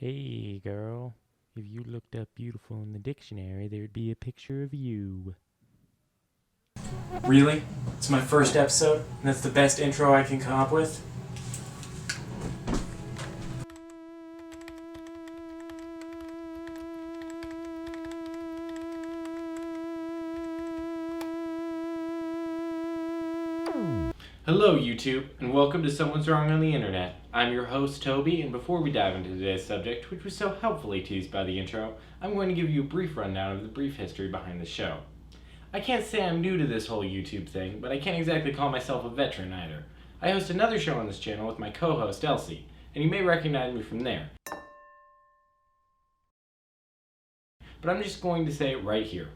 Hey, girl. If you looked up beautiful in the dictionary, there'd be a picture of you. Really? It's my first episode, and that's the best intro I can come up with? Hello, YouTube, and welcome to Someone's Wrong on the Internet. I'm your host, Toby, and before we dive into today's subject, which was so helpfully teased by the intro, I'm going to give you a brief rundown of the brief history behind the show. I can't say I'm new to this whole YouTube thing, but I can't exactly call myself a veteran either. I host another show on this channel with my co-host, Elsie, and you may recognize me from there. But I'm just going to say it right here.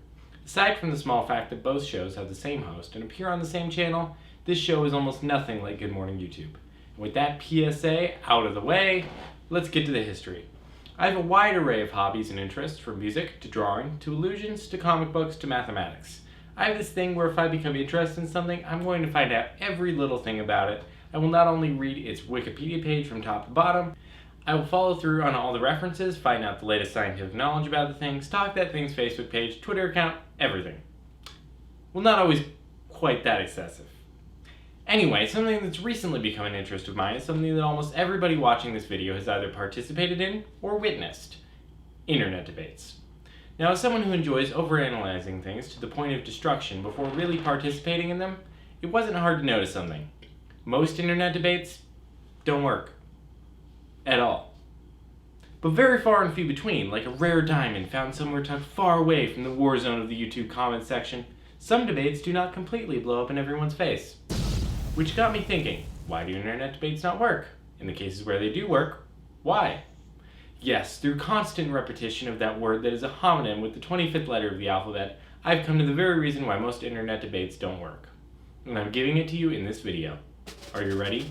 Aside from the small fact that both shows have the same host and appear on the same channel, this show is almost nothing like Good Morning YouTube. And with that PSA out of the way, let's get to the history. I have a wide array of hobbies and interests, from music to drawing to illusions to comic books to mathematics. I have this thing where if I become interested in something, I'm going to find out every little thing about it. I will not only read its Wikipedia page from top to bottom, I will follow through on all the references, find out the latest scientific knowledge about the thing, stalk that thing's Facebook page, Twitter account, everything. Well, not always quite that excessive. Anyway, something that's recently become an interest of mine is something that almost everybody watching this video has either participated in or witnessed: internet debates. Now, as someone who enjoys overanalyzing things to the point of destruction before really participating in them, it wasn't hard to notice something. Most internet debates don't work. At all. But very far and few between, like a rare diamond found somewhere tucked far away from the war zone of the YouTube comments section, some debates do not completely blow up in everyone's face. Which got me thinking, why do internet debates not work? In the cases where they do work, why? Yes, through constant repetition of that word that is a homonym with the 25th letter of the alphabet, I've come to the very reason why most internet debates don't work. And I'm giving it to you in this video. Are you ready?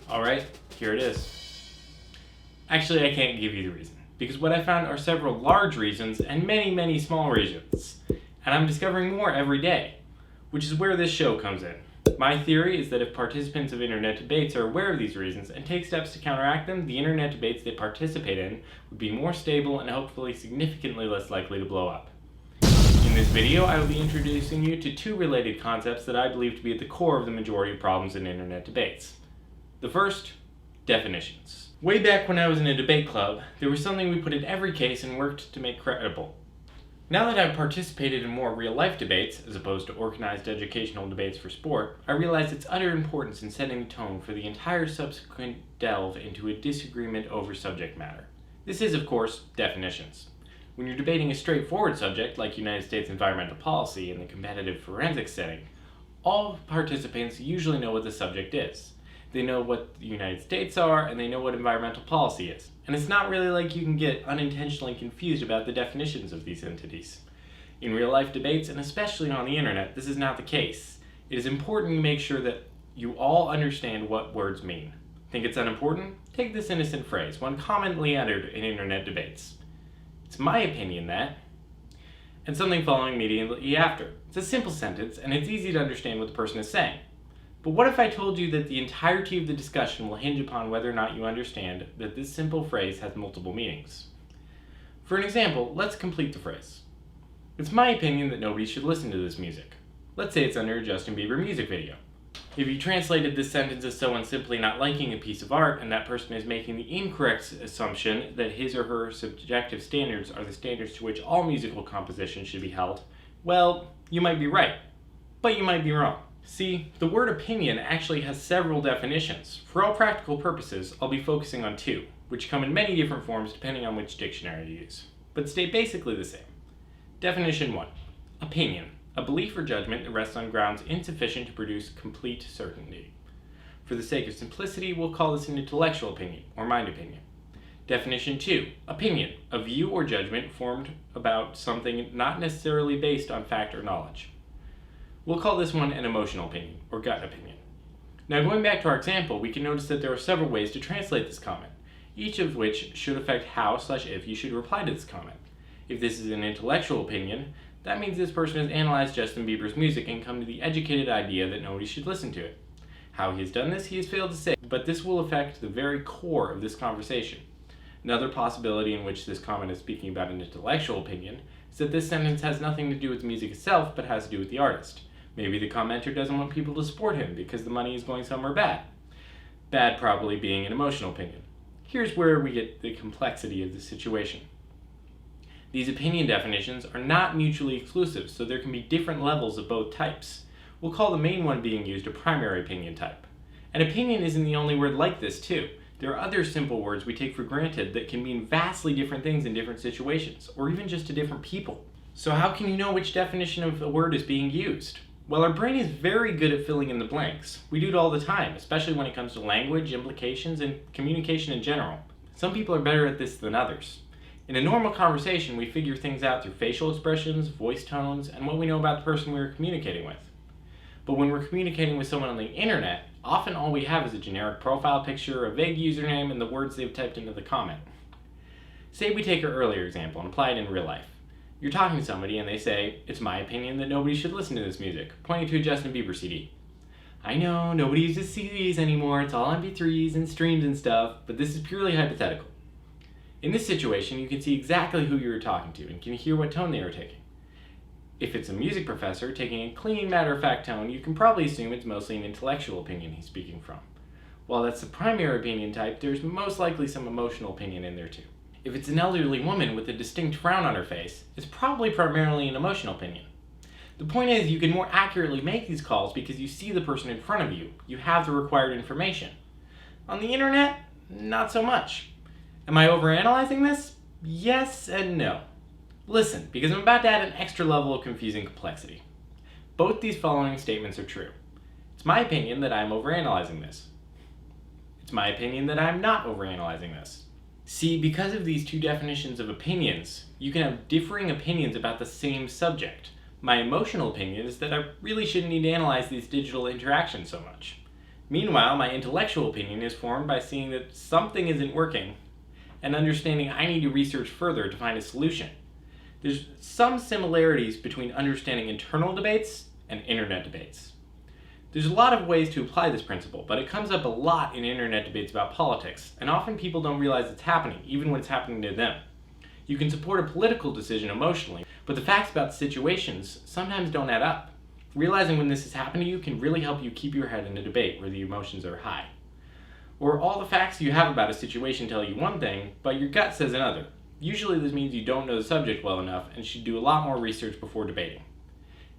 Alright, here it is. Actually, I can't give you the reason, because what I found are several large reasons and many small reasons, and I'm discovering more every day, which is where this show comes in. My theory is that if participants of internet debates are aware of these reasons and take steps to counteract them, the internet debates they participate in would be more stable and hopefully significantly less likely to blow up. In this video, I will be introducing you to two related concepts that I believe to be at the core of the majority of problems in internet debates. The first, definitions. Way back when I was in a debate club, there was something we put in every case and worked to make credible. Now that I've participated in more real-life debates, as opposed to organized educational debates for sport, I realize its utter importance in setting the tone for the entire subsequent delve into a disagreement over subject matter. This is, of course, definitions. When you're debating a straightforward subject like United States environmental policy in the competitive forensics setting, all participants usually know what the subject is. They know what the United States are, and they know what environmental policy is. And it's not really like you can get unintentionally confused about the definitions of these entities. In real-life debates, and especially on the internet, this is not the case. It is important to make sure that you all understand what words mean. Think it's unimportant? Take this innocent phrase, one commonly uttered in internet debates. It's my opinion that... and something following immediately after. It's a simple sentence, and it's easy to understand what the person is saying. But what if I told you that the entirety of the discussion will hinge upon whether or not you understand that this simple phrase has multiple meanings? For an example, let's complete the phrase. It's my opinion that nobody should listen to this music. Let's say it's under a Justin Bieber music video. If you translated this sentence as someone simply not liking a piece of art and that person is making the incorrect assumption that his or her subjective standards are the standards to which all musical composition should be held, well, you might be right, but you might be wrong. See, the word opinion actually has several definitions. For all practical purposes, I'll be focusing on two, which come in many different forms depending on which dictionary you use, but stay basically the same. Definition 1. Opinion. A belief or judgment that rests on grounds insufficient to produce complete certainty. For the sake of simplicity, we'll call this an intellectual opinion, or mind opinion. Definition 2. Opinion. A view or judgment formed about something not necessarily based on fact or knowledge. We'll call this one an emotional opinion, or gut opinion. Now, going back to our example, we can notice that there are several ways to translate this comment, each of which should affect how/if you should reply to this comment. If this is an intellectual opinion, that means this person has analyzed Justin Bieber's music and come to the educated idea that nobody should listen to it. How he has done this, he has failed to say, but this will affect the very core of this conversation. Another possibility in which this comment is speaking about an intellectual opinion is that this sentence has nothing to do with the music itself, but has to do with the artist. Maybe the commenter doesn't want people to support him because the money is going somewhere bad. Bad probably being an emotional opinion. Here's where we get the complexity of the situation. These opinion definitions are not mutually exclusive, so there can be different levels of both types. We'll call the main one being used a primary opinion type. An opinion isn't the only word like this, too. There are other simple words we take for granted that can mean vastly different things in different situations, or even just to different people. So how can you know which definition of a word is being used? Well, our brain is very good at filling in the blanks. We do it all the time, especially when it comes to language, implications, and communication in general. Some people are better at this than others. In a normal conversation, we figure things out through facial expressions, voice tones, and what we know about the person we're communicating with. But when we're communicating with someone on the internet, often all we have is a generic profile picture, a vague username, and the words they've typed into the comment. Say we take our earlier example and apply it in real life. You're talking to somebody and they say, "It's my opinion that nobody should listen to this music," pointing to a Justin Bieber CD. I know, nobody uses CDs anymore, it's all MP3s and streams and stuff, but this is purely hypothetical. In this situation, you can see exactly who you were talking to and can hear what tone they were taking. If it's a music professor taking a clean, matter-of-fact tone, you can probably assume it's mostly an intellectual opinion he's speaking from. While that's the primary opinion type, there's most likely some emotional opinion in there too. If it's an elderly woman with a distinct frown on her face, it's probably primarily an emotional opinion. The point is, you can more accurately make these calls because you see the person in front of you. You have the required information. On the internet, not so much. Am I overanalyzing this? Yes and no. Listen, because I'm about to add an extra level of confusing complexity. Both these following statements are true. It's my opinion that I'm overanalyzing this. It's my opinion that I'm not overanalyzing this. See, because of these two definitions of opinions, you can have differing opinions about the same subject. My emotional opinion is that I really shouldn't need to analyze these digital interactions so much. Meanwhile, my intellectual opinion is formed by seeing that something isn't working and understanding I need to research further to find a solution. There's some similarities between understanding internal debates and internet debates. There's a lot of ways to apply this principle, but it comes up a lot in internet debates about politics, and often people don't realize it's happening, even when it's happening to them. You can support a political decision emotionally, but the facts about situations sometimes don't add up. Realizing when this has happened to you can really help you keep your head in a debate where the emotions are high. Or all the facts you have about a situation tell you one thing, but your gut says another. Usually this means you don't know the subject well enough and should do a lot more research before debating.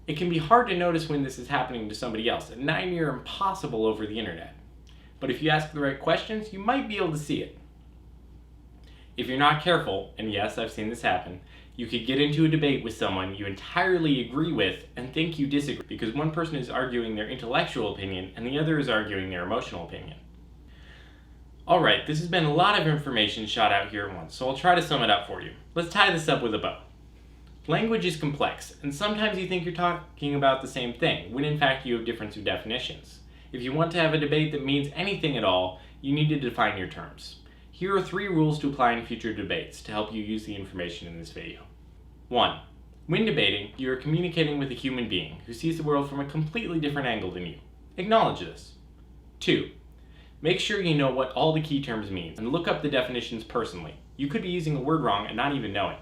It can be hard to notice when this is happening to somebody else, and not near impossible over the internet. But if you ask the right questions, you might be able to see it. If you're not careful, and yes, I've seen this happen, you could get into a debate with someone you entirely agree with and think you disagree because one person is arguing their intellectual opinion and the other is arguing their emotional opinion. Alright, this has been a lot of information shot out here at once, so I'll try to sum it up for you. Let's tie this up with a bow. Language is complex, and sometimes you think you're talking about the same thing, when in fact you have difference of definitions. If you want to have a debate that means anything at all, you need to define your terms. Here are 3 rules to apply in future debates to help you use the information in this video. 1. When debating, you are communicating with a human being who sees the world from a completely different angle than you. Acknowledge this. 2. Make sure you know what all the key terms mean and look up the definitions personally. You could be using a word wrong and not even know it.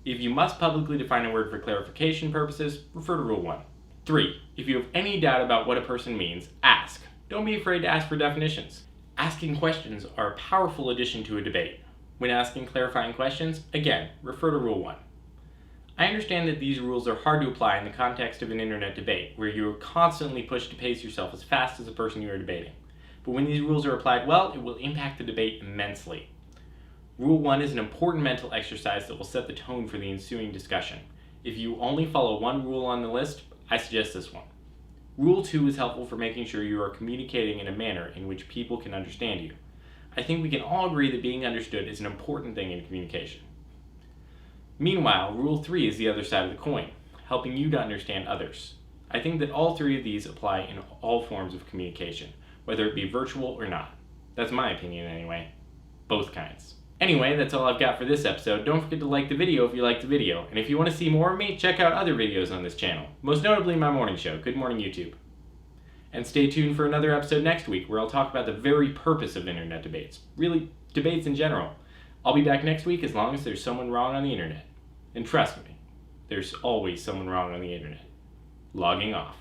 If you must publicly define a word for clarification purposes, refer to Rule 1. 3. If you have any doubt about what a person means, ask. Don't be afraid to ask for definitions. Asking questions are a powerful addition to a debate. When asking clarifying questions, again, refer to Rule 1. I understand that these rules are hard to apply in the context of an internet debate, where you are constantly pushed to pace yourself as fast as the person you are debating. But when these rules are applied well, it will impact the debate immensely. Rule 1 is an important mental exercise that will set the tone for the ensuing discussion. If you only follow one rule on the list, I suggest this one. Rule 2 is helpful for making sure you are communicating in a manner in which people can understand you. I think we can all agree that being understood is an important thing in communication. Meanwhile, Rule 3 is the other side of the coin, helping you to understand others. I think that all 3 of these apply in all forms of communication, whether it be virtual or not. That's my opinion anyway. Both kinds. Anyway, that's all I've got for this episode. Don't forget to like the video if you liked the video, and if you want to see more of me, check out other videos on this channel, most notably my morning show, Good Morning YouTube. And stay tuned for another episode next week where I'll talk about the very purpose of internet debates, really debates in general. I'll be back next week as long as there's someone wrong on the internet. And trust me, there's always someone wrong on the internet. Logging off.